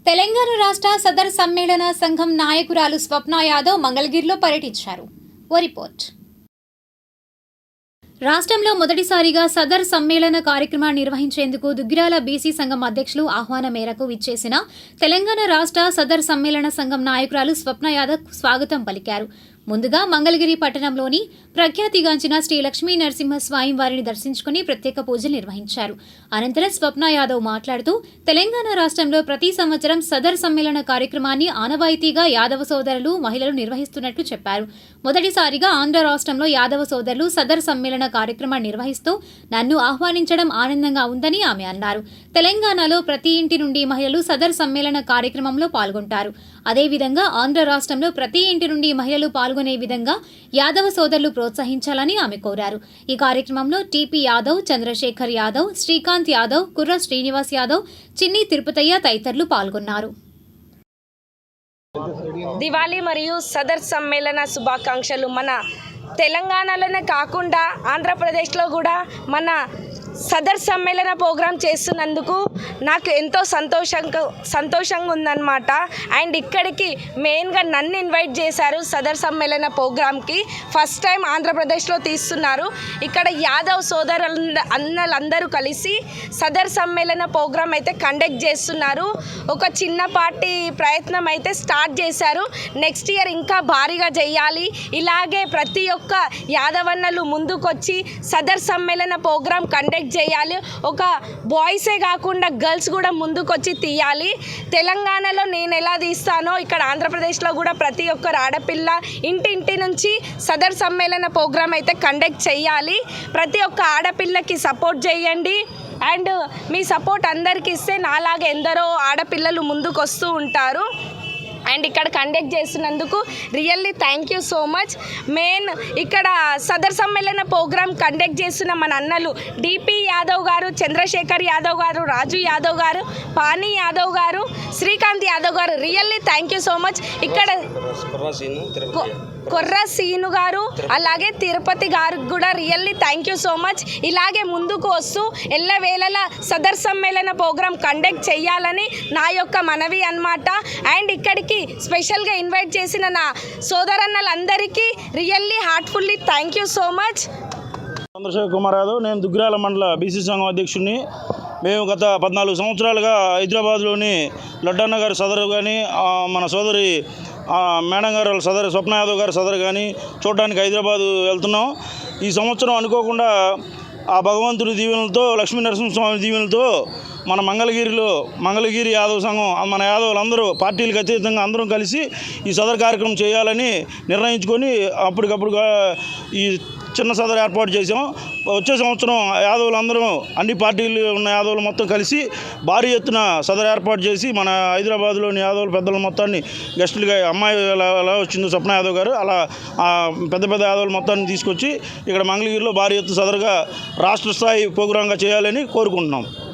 తెలంగాణ రాష్ట్ర సదర్ సమ్మేళన సంఘం నాయకురాలు స్వప్న యాదవ్ మంగళగిరిలో పర్యటించారు. ఓ రిపోర్ట్. రాష్ట్రంలో మొదటిసారిగా సదర్ సమ్మేళన కార్యక్రమాన్ని నిర్వహించేందుకు దుగ్గిరాల బీసీ సంఘం అధ్యక్షులు ఆహ్వానం మేరకు విచ్చేసిన తెలంగాణ రాష్ట్ర సదర్ సమ్మేళన సంఘం నాయకురాలు స్వప్న యాదవ్ స్వాగతం పలికారు. ముందుగా మంగళగిరి పట్టణంలోని ప్రఖ్యాతిగాంచిన శ్రీ లక్ష్మీ నరసింహస్వామి వారిని దర్శించుకుని ప్రత్యేక పూజలు నిర్వహించారు. అనంతరం స్వప్న యాదవ్ మాట్లాడుతూ తెలంగాణ రాష్ట్రంలో ప్రతి సంవత్సరం సదర్ సమ్మేళన కార్యక్రమాన్ని ఆనవాయితీగా యాదవ సోదరులు మహిళలు నిర్వహిస్తున్నట్లు చెప్పారు. మొదటిసారిగా ఆంధ్ర రాష్ట్రంలో యాదవ సోదరులు సదర్ సమ్మేళన కార్యక్రమాన్ని నిర్వహిస్తూ నన్ను ఆహ్వానించడం ఆనందంగా ఉందని ఆమె అన్నారు. తెలంగాణలో ప్రతి ఇంటి నుండి మహిళలు సదర్ సమ్మేళన కార్యక్రమంలో పాల్గొంటారు. అదేవిధంగా ఆంధ్ర రాష్ట్రంలో ప్రతి ఇంటి నుండి మహిళలు పాల్గొనే విధంగా యాదవ సోదరులు ప్రోత్సహించాలని ఆమె కోరారు. ఈ కార్యక్రమంలో టీపీ యాదవ్, చంద్రశేఖర్ యాదవ్, శ్రీకాంత్ యాదవ్, కుర్ర శ్రీనివాస్ యాదవ్, చిన్ని తిరుపతయ్య తదితరులు పాల్గొన్నారు. దివాళీ మరియు సదర్ సమ్మేళన శుభాకాంక్షలు. మన తెలంగాణలోనే కాకుండా ఆంధ్రప్రదేశ్లో కూడా మన సదర్ సమ్మేళన ప్రోగ్రాం చేస్తున్నందుకు నాకు ఎంతో సంతోషంగా ఉందన్నమాట. అండ్ ఇక్కడికి మెయిన్గా నన్ను ఇన్వైట్ చేశారు సదర్ సమ్మేళన ప్రోగ్రాంకి. ఫస్ట్ టైం ఆంధ్రప్రదేశ్లో తీస్తున్నారు. ఇక్కడ యాదవ్ అన్నలందరూ కలిసి సదర్ సమ్మేళన ప్రోగ్రాం అయితే కండక్ట్ చేస్తున్నారు. ఒక చిన్నపాటి ప్రయత్నం అయితే స్టార్ట్ చేశారు. నెక్స్ట్ ఇయర్ ఇంకా భారీగా చేయాలి. ఇలాగే ప్రతి ఒక్క యాదవన్నలు ముందుకొచ్చి సదర్ సమ్మేళన ప్రోగ్రాం కండక్ట్ చేయాలి. ఒక బాయ్సే కాకుండా గర్ల్స్ కూడా ముందుకొచ్చి తీయాలి. తెలంగాణలో నేను ఎలా తీస్తానో ఇక్కడ ఆంధ్రప్రదేశ్లో కూడా ప్రతి ఒక్కరు ఆడపిల్ల ఇంటి నుంచి సదర్ సమ్మేళన ప్రోగ్రాం అయితే కండక్ట్ చేయాలి. ప్రతి ఒక్క ఆడపిల్లకి సపోర్ట్ చేయండి. అండ్ మీ సపోర్ట్ అందరికీ ఇస్తే నాలాగా ఎందరో ఆడపిల్లలు ముందుకు వస్తూ ఉంటారు. అండ్ ఇక్కడ కండక్ట్ చేస్తున్నందుకు really thank you so much. Main ఇక్కడ సదర్ సమ్మేళన ప్రోగ్రాం కండక్ట్ చేస్తున్న మన అన్నలు డిపి యాదవ్ గారు, చంద్రశేఖర్ యాదవ్ గారు, రాజు యాదవ్ గారు, పానీ యాదవ్ గారు, శ్రీకాంత్ యాదవ్ గారు, really thank you so much. ఇక్కడ కొర్ర సీను గారు అలాగే తిరుపతి గారికి కూడా really thank you so much. ఇలాగే ముందుకు వస్తూ ఎల్లవేళలా సదర్ సమ్మేళన ప్రోగ్రాం కండక్ట్ చేయాలని నా యొక్క మనవి అన్నమాట. అండ్ ఇక్కడికి స్పెషల్గా ఇన్వైట్ చేసిన నా సోదరన్నలందరికీ really heartfully thank you so much. Chandrashekar Kumar Yadav, నేను దుగ్గిరాల మండల బీసీ సంఘం అధ్యక్షుడిని. మేము గత 14 సంవత్సరాలుగా హైదరాబాద్లోని లడ్డన్న గారి సదరు కానీ, మన సోదరి మేడం గారు సదరు స్వప్న యాదవ్ గారి సదరు కానీ చూడడానికి హైదరాబాద్ వెళ్తున్నాం. ఈ సంవత్సరం అనుకోకుండా ఆ భగవంతుడి దీవెనలతో, లక్ష్మీ నరసింహస్వామి దీవెనలతో మన మంగళగిరి యాదవ సంఘం, మన యాదవులందరూ పార్టీలకు అతీతంగా అందరం కలిసి ఈ సదర్ కార్యక్రమం చేయాలని నిర్ణయించుకొని అప్పటికప్పుడు ఈ చిన్న సదరు ఏర్పాటు చేసాం. వచ్చే సంవత్సరం యాదవులందరం, అన్ని పార్టీలు ఉన్న యాదవులు మొత్తం కలిసి భారీ ఎత్తున సదరు ఏర్పాటు చేసి మన హైదరాబాద్లోని యాదవుల పెద్దల మొత్తాన్ని గెస్టులుగా, అమ్మాయి ఎలా వచ్చిందో స్వప్న యాదవ్ గారు, అలా పెద్ద యాదవుల మొత్తాన్ని తీసుకొచ్చి ఇక్కడ మంగళగిరిలో భారీ ఎత్తు సదరుగా రాష్ట్ర స్థాయి ప్రోగ్రాంగా చేయాలని కోరుకుంటున్నాం.